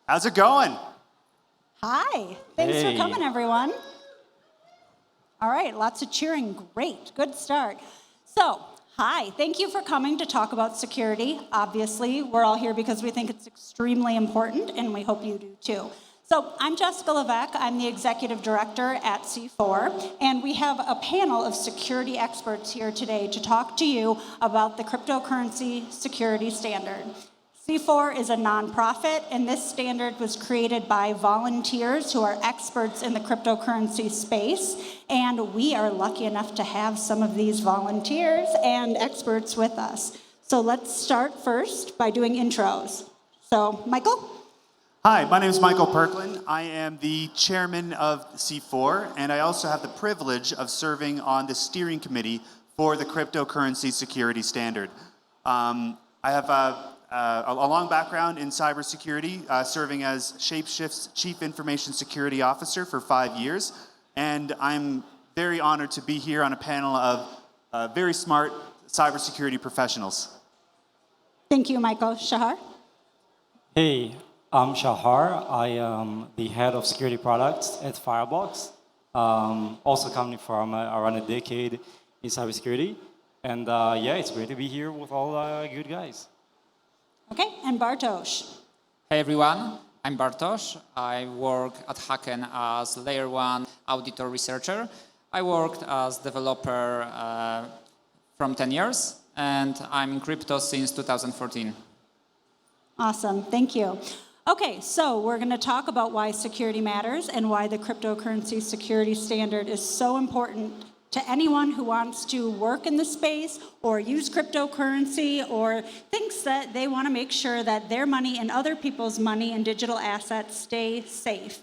How's it going? Hi. Thanks for coming, everyone. All right, lots of cheering. Great. Good start. So, hi. Thank you for coming to talk about security. Obviously, we're all here because we think it's extremely important, and we hope you do too. So, I'm Jessica Levesque. I'm the executive director at C4, and we have a panel of security experts here today to talk to you about the cryptocurrency security standard. C4 is a nonprofit, and this standard was created by volunteers who are experts in the cryptocurrency space, and we are lucky enough to have some of these volunteers and experts with us. So let's start first by doing intros. So, Michael? Hi, my name is Michael Perklin. I am the chairman of C4, and I also have the privilege of serving on the steering committee for the cryptocurrency security standard. I have a long background in cybersecurity, serving as Shapeshift's Chief Information Security Officer for 5 years, and I'm very honored to be here on a panel of very smart cybersecurity professionals. Thank you, Michael. Shahar? Hey, I'm Shahar. I am the head of security products at Firebox, also coming from around a decade in cybersecurity, and yeah, it's great to be here with all good guys. Okay, and Bartosz. Hey everyone, I'm Bartosz. I work at Haken as Layer 1 auditor researcher. I worked as developer from 10 years, and I'm in crypto since 2014. Awesome, thank you. Okay, so we're going to talk about why security matters and why the cryptocurrency security standard is so important to anyone who wants to work in the space or use cryptocurrency or thinks that they want to make sure that their money and other people's money and digital assets stay safe.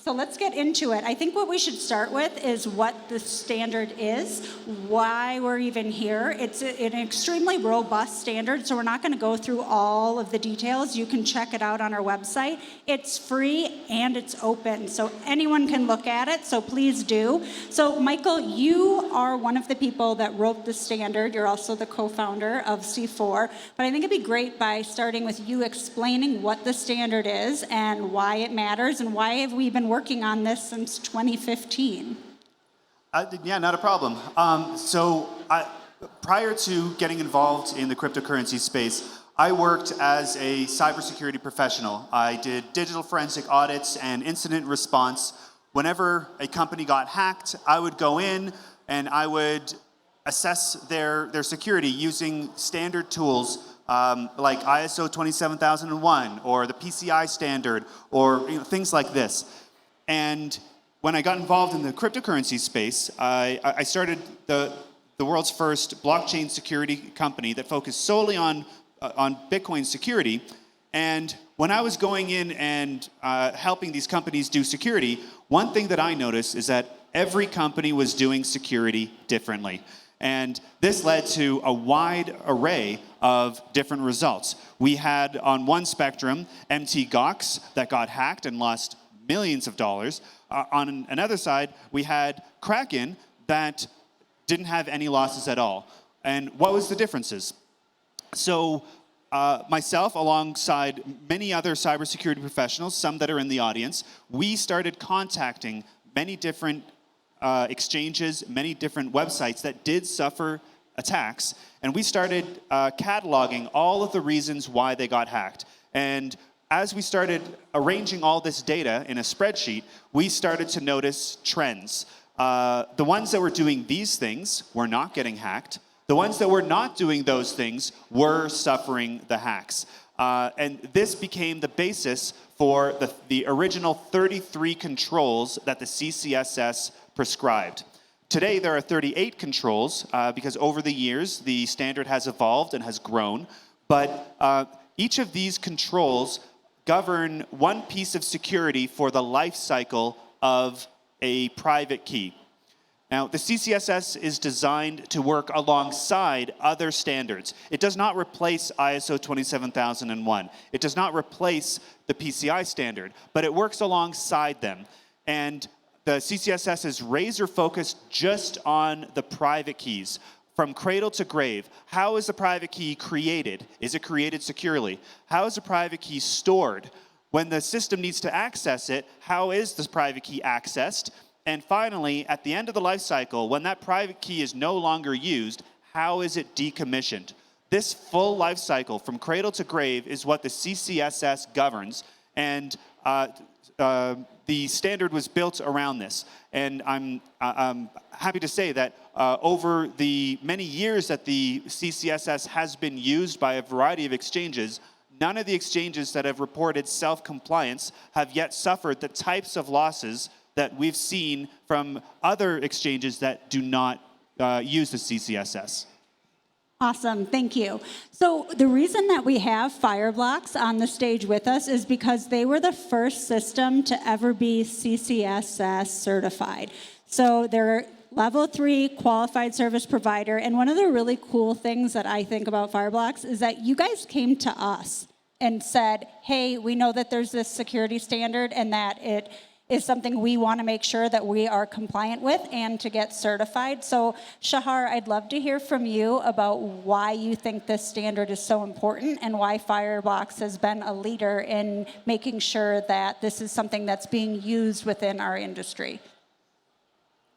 So let's get into it. I think what we should start with is what the standard is, why we're even here. It's an extremely robust standard, so we're not going to go through all of the details. You can check it out on our website. It's free and it's open, so anyone can look at it, so please do. So Michael, you are one of the people that wrote the standard. You're also the co-founder of C4, but I think it'd be great by starting with you explaining what the standard is and why it matters and why have we been working on this since 2015? Yeah, not a problem. Prior to getting involved in the cryptocurrency space, I worked as a cybersecurity professional. I did digital forensic audits and incident response. Whenever a company got hacked, I would go in and I would assess their security using standard tools like ISO 27001 or the PCI standard or things like this. And when I got involved in the cryptocurrency space, I started the world's first blockchain security company that focused solely on Bitcoin security. And when I was going in and helping these companies do security, one thing that I noticed is that every company was doing security differently. And this led to a wide array of different results. We had on one spectrum MT Gox that got hacked and lost millions of dollars. On another side, we had Kraken that didn't have any losses at all. And what was the differences? So myself, alongside many other cybersecurity professionals, some that are in the audience, we started contacting many different exchanges, many different websites that did suffer attacks, and we started cataloging all of the reasons why they got hacked. And as we started arranging all this data in a spreadsheet, we started to notice trends. The ones that were doing these things were not getting hacked. The ones that were not doing those things were suffering the hacks. And this became the basis for the original 33 controls that the CCSS prescribed. Today, there are 38 controls because over the years, the standard has evolved and has grown. But each of these controls govern one piece of security for the life cycle of a private key. Now, the CCSS is designed to work alongside other standards. It does not replace ISO 27001. It does not replace the PCI standard, but it works alongside them. And the CCSS is razor focused just on the private keys. From cradle to grave, how is the private key created? Is it created securely? How is the private key stored? When the system needs to access it, how is this private key accessed? And finally, at the end of the life cycle, when that private key is no longer used, how is it decommissioned? This full life cycle from cradle to grave is what the CCSS governs, and the standard was built around this. And I'm happy to say that over the many years that the CCSS has been used by a variety of exchanges, none of the exchanges that have reported self-compliance have yet suffered the types of losses that we've seen from other exchanges that do not use the CCSS. Awesome, thank you. So the reason that we have Fireblocks on the stage with us is because they were the first system to ever be CCSS certified. So they're level 3 qualified service provider, and one of the really cool things that I think about Fireblocks is that you guys came to us and said, hey, we know that there's this security standard and that it is something we want to make sure that we are compliant with and to get certified. So Shahar, I'd love to hear from you about why you think this standard is so important and why Fireblocks has been a leader in making sure that this is something that's being used within our industry.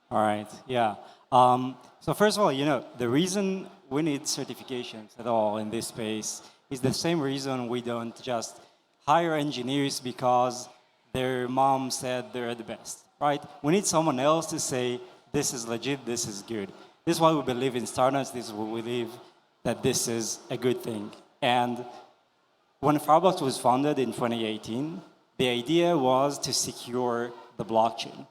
All right, yeah. So first of all, the reason we need certifications at all in this space is the same reason we don't just hire engineers because their mom said they're the best, right? We need someone else to say, this is legit, this is good. This is why we believe in startups, this is why we believe that this is a good thing. And when Fireblocks was founded in 2018, the idea was to secure the blockchain,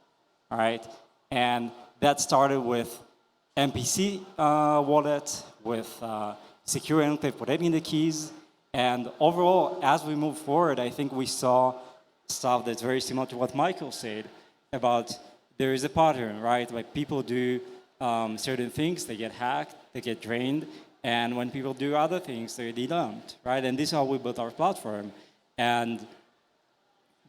all right? And that started with MPC wallet, with secure enclave protecting the keys. And overall, as we move forward, I think we saw stuff that's very similar to what Michael said about there is a pattern, right? Like people do certain things, they get hacked, they get drained, and when people do other things, they're dedumped, right? And this is how we built our platform. And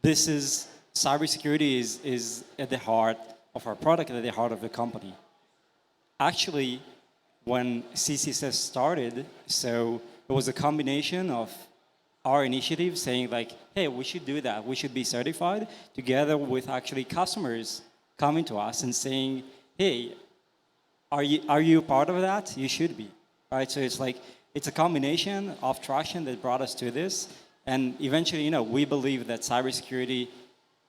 this is, cybersecurity is at the heart of our product and at the heart of the company. Actually, when CCSS started, so it was a combination of our initiative saying like, hey, we should do that. We should be certified together with actually customers coming to us and saying, hey, are you part of that? You should be, right? So it's like, it's a combination of traction that brought us to this. And eventually, we believe that cybersecurity,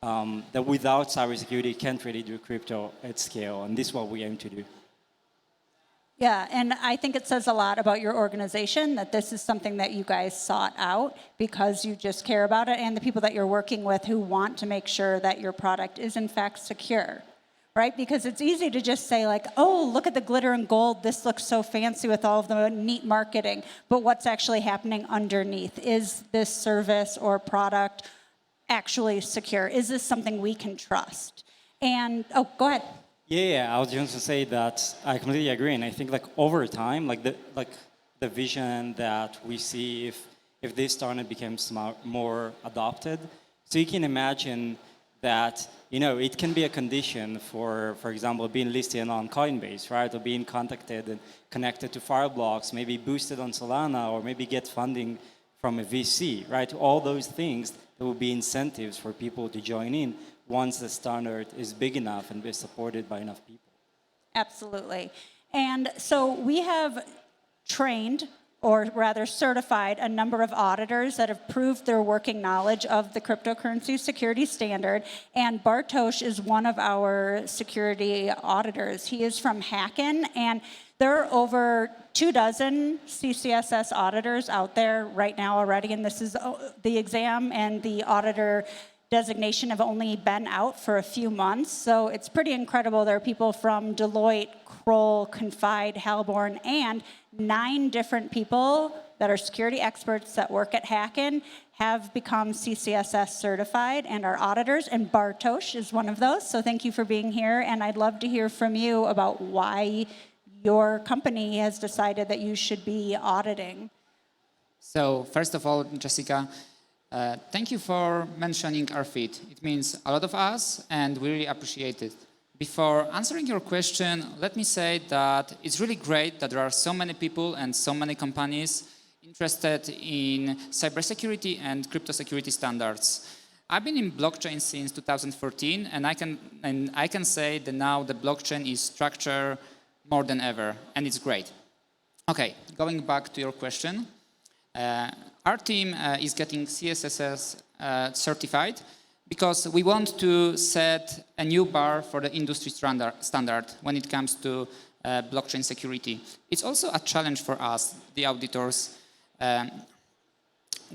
that without cybersecurity, you can't really do crypto at scale. And this is what we aim to do. Yeah, and I think it says a lot about your organization that this is something that you guys sought out because you just care about it, and the people that you're working with who want to make sure that your product is in fact secure, right? Because it's easy to just say like, oh, look at the glitter and gold, this looks so fancy with all of the neat marketing, but what's actually happening underneath? Is this service or product actually secure? Is this something we can trust? And, oh, go ahead. Yeah, I was just to say that I completely agree, and I think like over time, like the vision that we see if this startup becomes more adopted, so you can imagine that it can be a condition for example, being listed on Coinbase, right, or being contacted and connected to Fireblocks, maybe boosted on Solana, or maybe get funding from a VC, right? All those things that will be incentives for people to join in once the standard is big enough and is supported by enough people. Absolutely. And so we have trained, or rather certified, a number of auditors that have proved their working knowledge of the cryptocurrency security standard, and Bartosz is one of our security auditors. He is from Hacken, and there are over 24 CCSS auditors out there right now already, and this is the exam and the auditor designation have only been out for a few months, so it's pretty incredible. There are people from Deloitte, Kroll, Confide, Halborn, and 9 different people that are security experts that work at Hacken have become CCSS certified and are auditors, and Bartosz is one of those, so thank you for being here, and I'd love to hear from you about why your company has decided that you should be auditing. So first of all, Jessica, thank you for mentioning our feed. It means a lot of us, and we really appreciate it. Before answering your question, let me say that it's really great that there are so many people and so many companies interested in cybersecurity and crypto security standards. I've been in blockchain since 2014, and I can say that now the blockchain is structured more than ever, and it's great. Okay, going back to your question, our team is getting CCSS certified because we want to set a new bar for the industry standard when it comes to blockchain security. It's also a challenge for us, the auditors.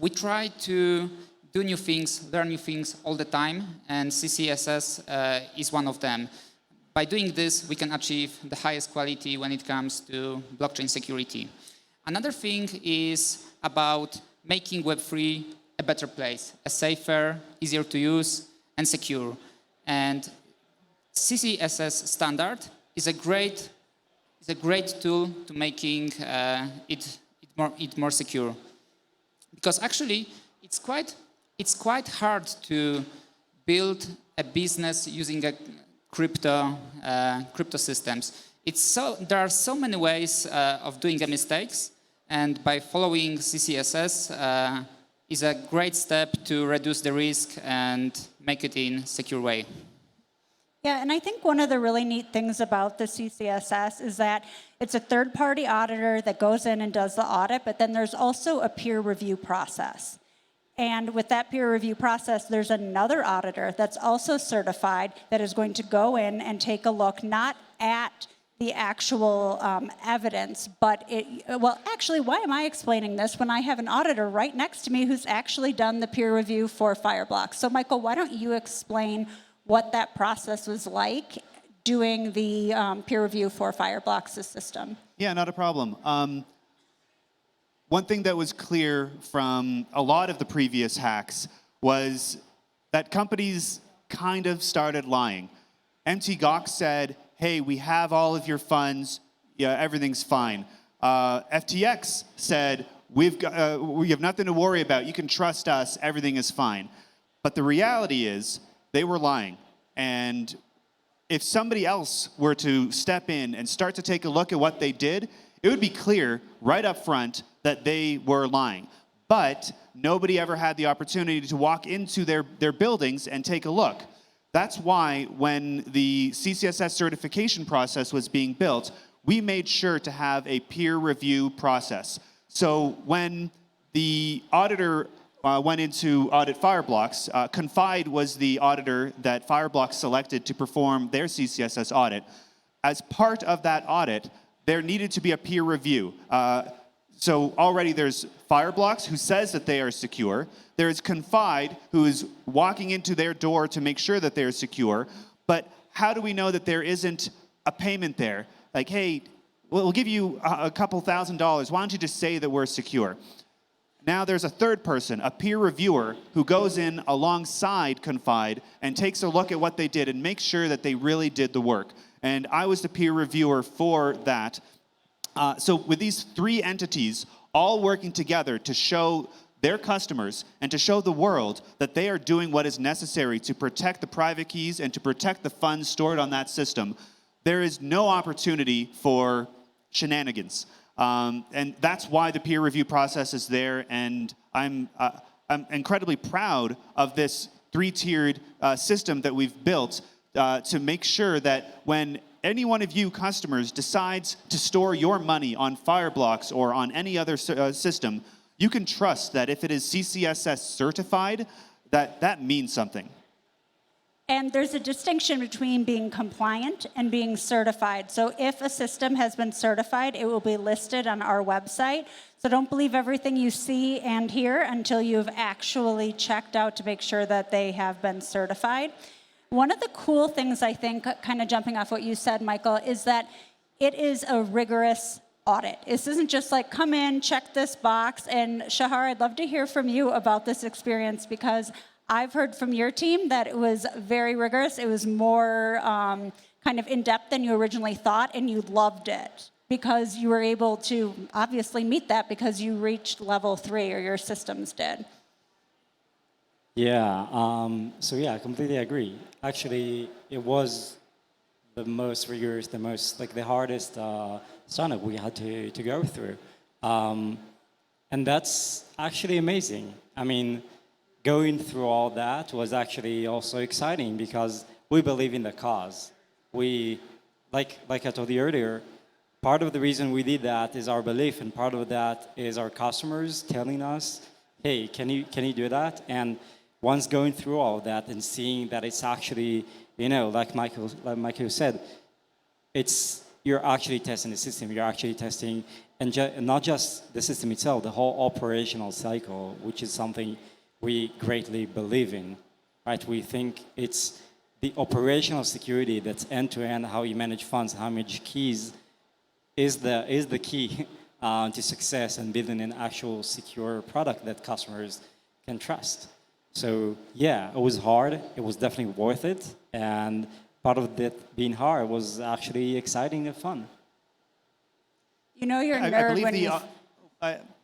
We try to do new things, learn new things all the time, and CCSS is one of them. By doing this, we can achieve the highest quality when it comes to blockchain security. Another thing is about making Web3 a better place, a safer, easier to use, and secure. And CCSS standard is a great tool to making it more secure. Because actually, it's quite hard to build a business using a crypto systems. There are so many ways of doing mistakes, and by following CCSS is a great step to reduce the risk and make it in a secure way. Yeah, and I think one of the really neat things about the CCSS is that it's a third-party auditor that goes in and does the audit, but then there's also a peer review process. And with that peer review process, there's another auditor that's also certified that is going to go in and take a look not at the actual evidence, but actually, why am I explaining this when I have an auditor right next to me who's actually done the peer review for Fireblocks? So Michael, why don't you explain what that process was like doing the peer review for Fireblocks' system? Yeah, not a problem. One thing that was clear from a lot of the previous hacks was that companies kind of started lying. Mt. Gox said, hey, we have all of your funds, yeah, everything's fine. FTX said, we have nothing to worry about, you can trust us, everything is fine. But the reality is, they were lying. And if somebody else were to step in and start to take a look at what they did, it would be clear right up front that they were lying. But nobody ever had the opportunity to walk into their buildings and take a look. That's why when the CCSS certification process was being built, we made sure to have a peer review process. So when the auditor went into audit Fireblocks, Confide was the auditor that Fireblocks selected to perform their CCSS audit. As part of that audit, there needed to be a peer review. So already there's Fireblocks, who says that they are secure. There's Confide, who is walking into their door to make sure that they're secure. But how do we know that there isn't a payment there? Like, hey, we'll give you a couple $1,000s. Why don't you just say that we're secure? Now there's a third person, a peer reviewer, who goes in alongside Confide and takes a look at what they did and makes sure that they really did the work. And I was the peer reviewer for that. So with these three entities all working together to show their customers and to show the world that they are doing what is necessary to protect the private keys and to protect the funds stored on that system, there is no opportunity for shenanigans. And that's why the peer review process is there, and I'm incredibly proud of this three-tiered system that we've built to make sure that when any one of you customers decides to store your money on Fireblocks or on any other system, you can trust that if it is CCSS certified, that means something. And there's a distinction between being compliant and being certified. So if a system has been certified, it will be listed on our website. So don't believe everything you see and hear until you've actually checked out to make sure that they have been certified. One of the cool things, I think, kind of jumping off what you said, Michael, is that it is a rigorous audit. This isn't just like, come in, check this box. And Shahar, I'd love to hear from you about this experience, because I've heard from your team that it was very rigorous. It was more kind of in-depth than you originally thought, and you loved it because you were able to obviously meet that because you reached level 3, or your systems did. Yeah, I completely agree. Actually, it was the most rigorous, the hardest startup we had to go through. And that's actually amazing. I mean, going through all that was actually also exciting because we believe in the cause. We, like I told you earlier, part of the reason we did that is our belief, and part of that is our customers telling us, hey, can you do that? And once going through all that and seeing that it's actually, like Michael said, you're actually testing the system. You're actually testing, and not just the system itself, the whole operational cycle, which is something we greatly believe in, right? We think it's the operational security that's end-to-end, how you manage funds, how you manage keys, is the key to success and building an actual secure product that customers can trust. So yeah, it was hard. It was definitely worth it, and part of it being hard was actually exciting and fun. You're a I nerd believe when you...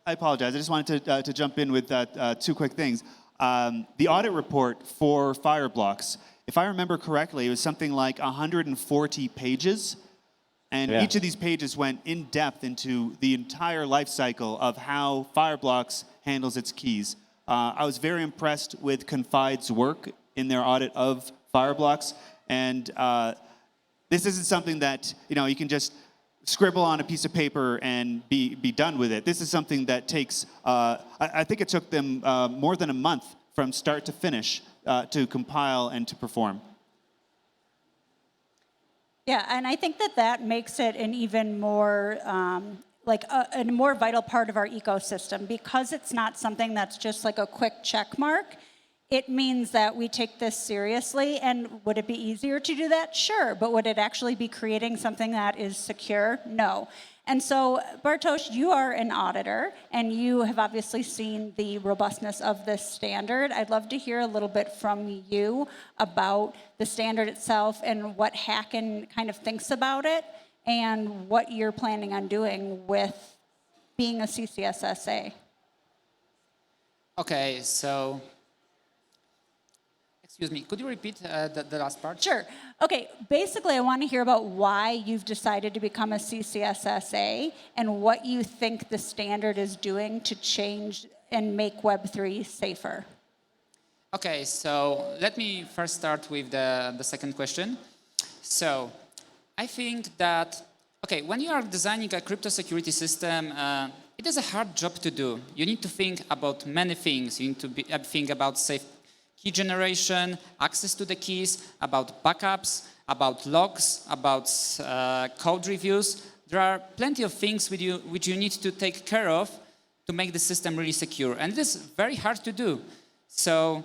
I apologize. I just wanted to jump in with two quick things. The audit report for Fireblocks, if I remember correctly, it was something like 140 pages. And Yeah. each of these pages went in depth into the entire life cycle of how Fireblocks handles its keys. I was very impressed with Confide's work in their audit of Fireblocks. And this isn't something that you can just scribble on a piece of paper and be done with it. This is something that takes, I think it took them more than a month from start to finish to compile and to perform. Yeah, and I think that makes it an even more, a more vital part of our ecosystem, because it's not something that's just like a quick check mark. It means that we take this seriously, and would it be easier to do that? Sure, but would it actually be creating something that is secure? No. And so, Bartosz, you are an auditor, and you have obviously seen the robustness of this standard. I'd love to hear a little bit from you about the standard itself and what Hacken kind of thinks about it, and what you're planning on doing with being a CCSSA. Okay, so, excuse me, could you repeat the last part? Sure. Okay, basically I want to hear about why you've decided to become a CCSSA and what you think the standard is doing to change and make Web3 safer. Okay, so let me first start with the second question. So, I think that, okay, when you are designing a crypto security system, it is a hard job to do. You need to think about many things. You need to think about safe key generation, access to the keys, about backups, about logs, about code reviews. There are plenty of things which you need to take care of to make the system really secure. And it is very hard to do. So,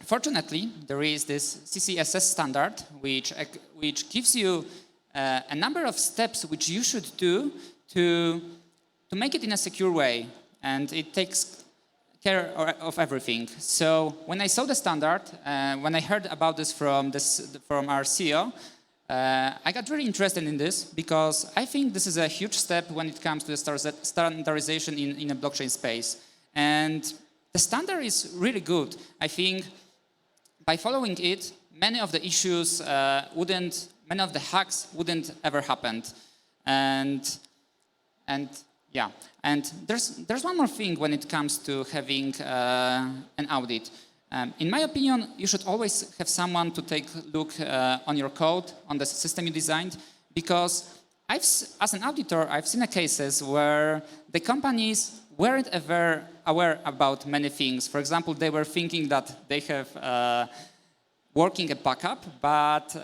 fortunately, there is this CCSS standard, which gives you a number of steps which you should do to make it in a secure way. And it takes care of everything. So when I saw the standard, when I heard about this from our CEO, I got really interested in this because I think this is a huge step when it comes to the standardization in a blockchain space. And the standard is really good. I think by following it, many of the issues many of the hacks wouldn't ever happen. And yeah, and there's one more thing when it comes to having an audit. In my opinion, you should always have someone to take a look on your code, on the system you designed, because as an auditor, I've seen cases where the companies weren't ever aware about many things. For example, they were thinking that they have working a backup, but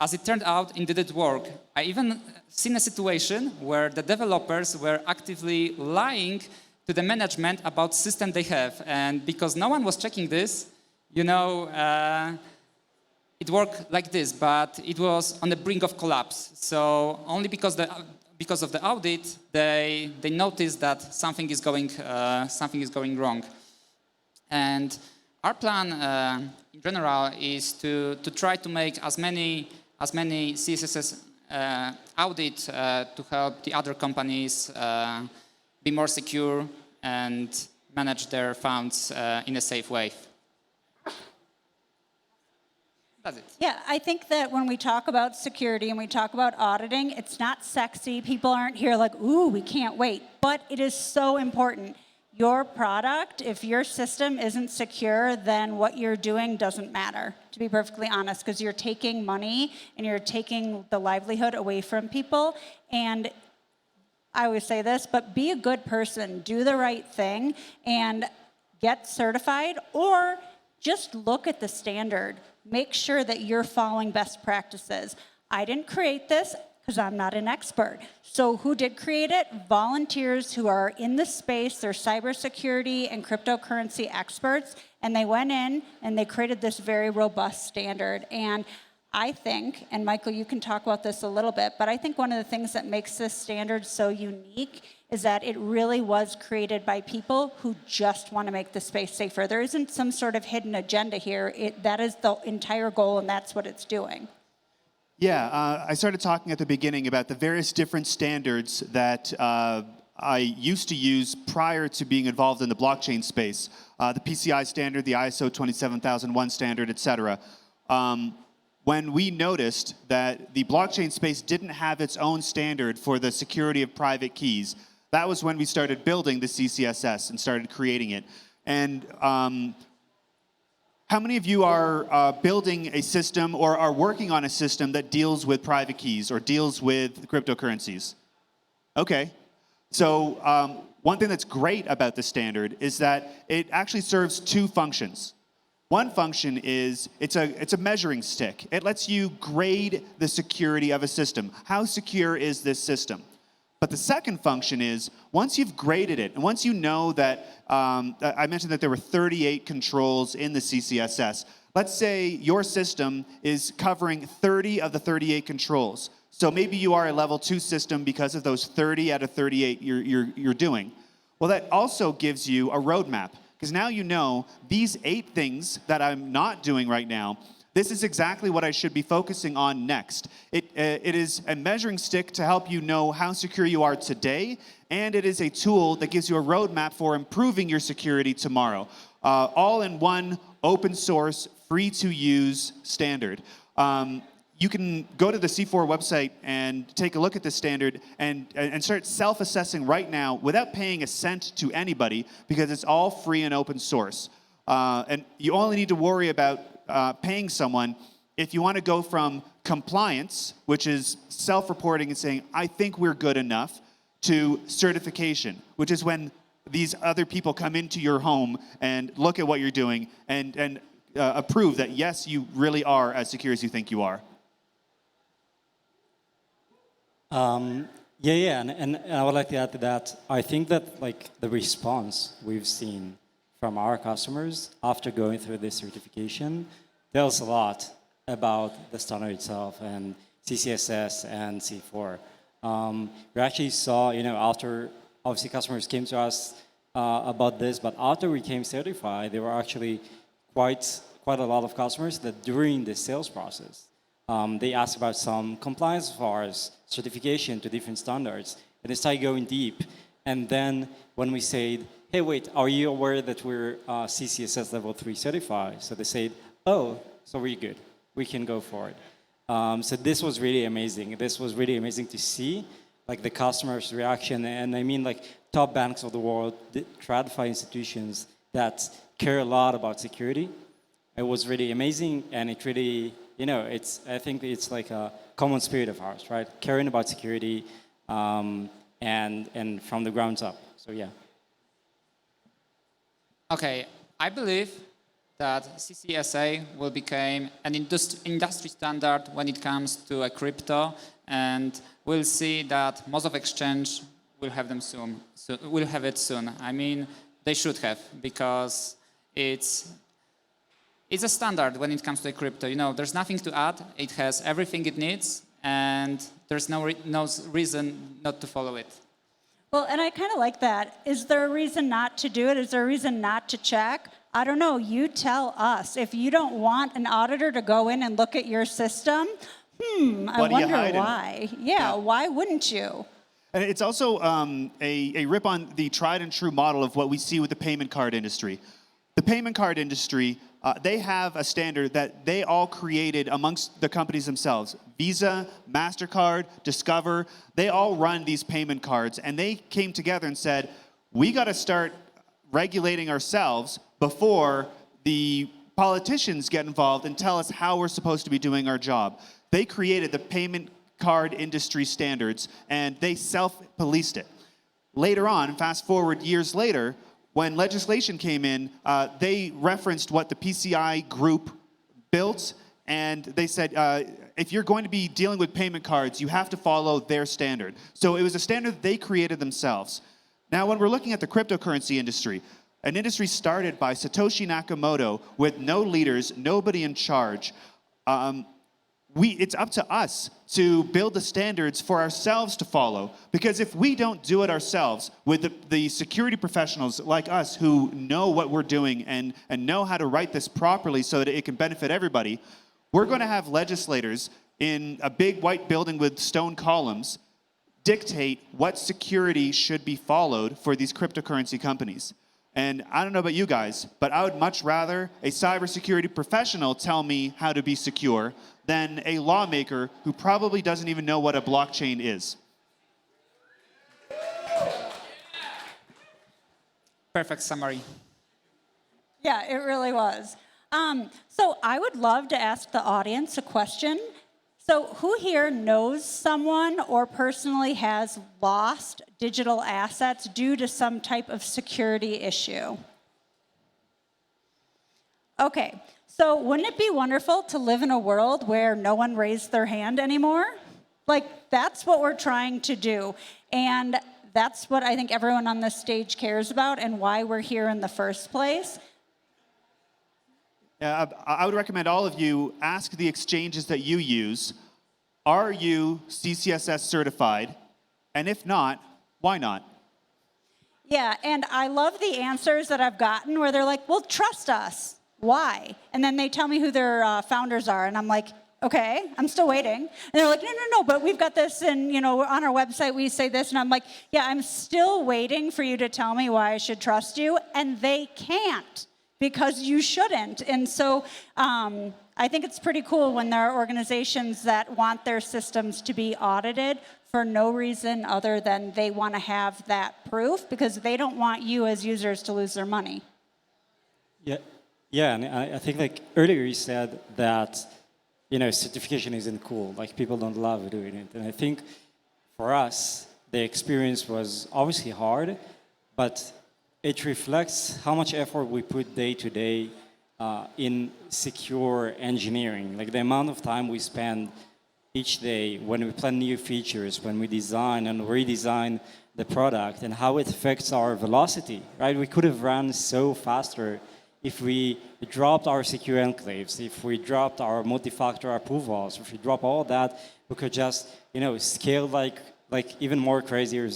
as it turned out, it didn't work. I even seen a situation where the developers were actively lying to the management about system they have. And because no one was checking this, it worked like this, but it was on the brink of collapse. So only because of the audit, they noticed that something is going wrong. And our plan in general is to try to make as many CSSS audit to help the other companies be more secure and manage their funds in a safe way. That's it. Yeah, I think that when we talk about security and we talk about auditing, it's not sexy. People aren't here like, ooh, we can't wait. But it is so important. your product, if your system isn't secure, then what you're doing doesn't matter, to be perfectly honest, because you're taking money and you're taking the livelihood away from people. And I always say this, but be a good person, do the right thing, and get certified, or just look at the standard. Make sure that you're following best practices. I didn't create this because I'm not an expert. So who did create it? Volunteers who are in the space, they're cybersecurity and cryptocurrency experts, and they went in and they created this very robust standard. And I think, and Michael, you can talk about this a little bit, but I think one of the things that makes this standard so unique is that it really was created by people who just want to make the space safer. There isn't some sort of hidden agenda here. That is the entire goal, and that's what it's doing. Yeah, I started talking at the beginning about the various different standards that I used to use prior to being involved in the blockchain space. The PCI standard, the ISO 27001 standard, et cetera. When we noticed that the blockchain space didn't have its own standard for the security of private keys, that was when we started building the CCSS and started creating it. And how many of you are building a system or are working on a system that deals with private keys or deals with cryptocurrencies? Okay. So one thing that's great about the standard is that it actually serves two functions. One function is it's a measuring stick. It lets you grade the security of a system. How secure is this system? But the second function is, once you've graded it, and once you know that, I mentioned that there were 38 controls in the CCSS. Let's say your system is covering 30 of the 38 controls. So maybe you are a level 2 system because of those 30 out of 38 you're doing. Well, that also gives you a roadmap, because now you know these 8 things that I'm not doing right now, this is exactly what I should be focusing on next. It is a measuring stick to help you know how secure you are today, and it is a tool that gives you a roadmap for improving your security tomorrow. All in one open source, free to use standard. You can go to the C4 website and take a look at this standard and start self-assessing right now without paying a cent to anybody, because it's all free and open source. And you only need to worry about paying someone if you want to go from compliance, which is self-reporting and saying, I think we're good enough, to certification, which is when these other people come into your home and look at what you're doing and approve that, yes, you really are as secure as you think you are. And I would like to add to that. I think that like the response we've seen from our customers after going through this certification tells a lot about the standard itself and CCSS and C4. We actually saw, after obviously customers came to us about this, but after we came certified, there were actually quite a lot of customers that during the sales process, they asked about some compliance as far as certification to different standards, and they started going deep. And then when we said, hey, wait, are you aware that we're CCSS level 3 certified? So they said, oh, so we're good. We can go for it. So this was really amazing. This was really amazing to see, like the customers' reaction. And I mean, like top banks of the world, the TradFi institutions that care a lot about security. It was really amazing, and it really, I think it's like a common spirit of ours, right? Caring about security and from the ground up. So yeah. Okay, I believe that CCSA will become an industry standard when it comes to a crypto, and we'll see that most of exchange will have them soon. So will have it soon. I mean, they should have, because it's a standard when it comes to a crypto. There's nothing to add. It has everything it needs, and there's no reason not to follow it. Well, and I kind of like that. Is there a reason not to do it? Is there a reason not to check? I don't know. You tell us. If you don't want an auditor to go in and look at your system, I wonder why. Yeah, why wouldn't you? And it's also a rip on the tried and true model of what we see with the payment card industry. The payment card industry, they have a standard that they all created amongst the companies themselves. Visa, MasterCard, Discover, they all run these payment cards, and they came together and said, we got to start regulating ourselves before the politicians get involved and tell us how we're supposed to be doing our job. They created the payment card industry standards, and they self-policed it. Later on, fast forward years later, when legislation came in, they referenced what the PCI group built, and they said, if you're going to be dealing with payment cards, you have to follow their standard. So it was a standard they created themselves. Now, when we're looking at the cryptocurrency industry, an industry started by Satoshi Nakamoto with no leaders, nobody in charge. It's up to us to build the standards for ourselves to follow. Because if we don't do it ourselves with the security professionals like us who know what we're doing and know how to write this properly so that it can benefit everybody, we're going to have legislators in a big white building with stone columns dictate what security should be followed for these cryptocurrency companies. And I don't know about you guys, but I would much rather a cybersecurity professional tell me how to be secure than a lawmaker who probably doesn't even know what a blockchain is. Perfect summary. Yeah, it really was. So I would love to ask the audience a question. So who here knows someone or personally has lost digital assets due to some type of security issue? Okay, so wouldn't it be wonderful to live in a world where no one raised their hand anymore? Like, that's what we're trying to do. And that's what I think everyone on this stage cares about and why we're here in the first place. I would recommend all of you ask the exchanges that you use, are you CCSS certified? And if not, why not? Yeah, and I love the answers that I've gotten where they're like, well, trust us. Why? And then they tell me who their founders are, and I'm like, okay, I'm still waiting. And they're like, no, but we've got this, and on our website we say this, and I'm like, yeah, I'm still waiting for you to tell me why I should trust you, and they can't. Because you shouldn't. And so I think it's pretty cool when there are organizations that want their systems to be audited for no reason other than they want to have that proof because they don't want you as users to lose their money. Yeah, and I think like earlier you said that, certification isn't cool. Like people don't love doing it. And I think for us, the experience was obviously hard, but it reflects how much effort we put day to day in secure engineering. Like the amount of time we spend each day when we plan new features, when we design and redesign the product, and how it affects our velocity, right? We could have run so faster if we dropped our secure enclaves, if we dropped our multi-factor approvals, if we drop all that, we could just, scale like even more crazier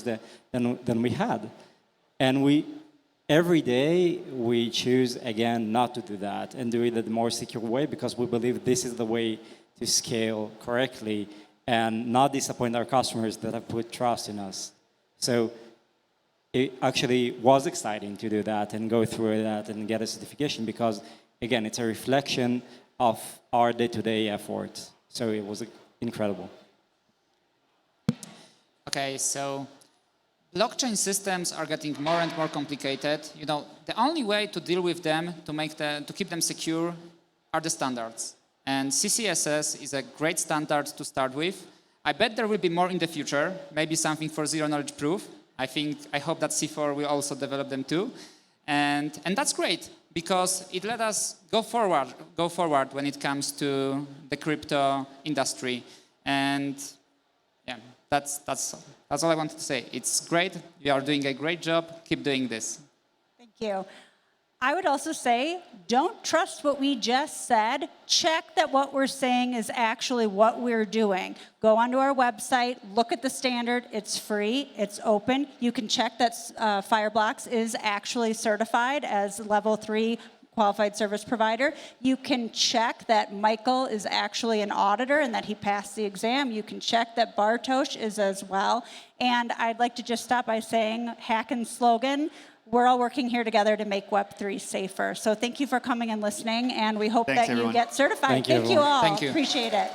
than we had. And every day, we choose, again, not to do that and do it in a more secure way because we believe this is the way to scale correctly and not disappoint our customers that have put trust in us. So it actually was exciting to do that and go through that and get a certification because, again, it's a reflection of our day-to-day effort. So it was incredible. Okay, so blockchain systems are getting more and more complicated. The only way to deal with them, to keep them secure, are the standards. And CCSS is a great standard to start with. I bet there will be more in the future, maybe something for zero-knowledge proof. I hope that C4 will also develop them too. And that's great, because it let us go forward when it comes to the crypto industry. And yeah, that's all I wanted to say. It's great. You are doing a great job. Keep doing this. Thank you. I would also say, don't trust what we just said. Check that what we're saying is actually what we're doing. Go onto our website, look at the standard. It's free, it's open. You can check that Fireblocks is actually certified as level 3 qualified service provider. You can check that Michael is actually an auditor and that he passed the exam. You can check that Bartosz is as well. And I'd like to just stop by saying, Hacken's slogan, we're all working here together to make Web3 safer. So thank you for coming and listening, and we hope Thanks, that everyone. you get certified. Thank you, all. Thank you. Appreciate it.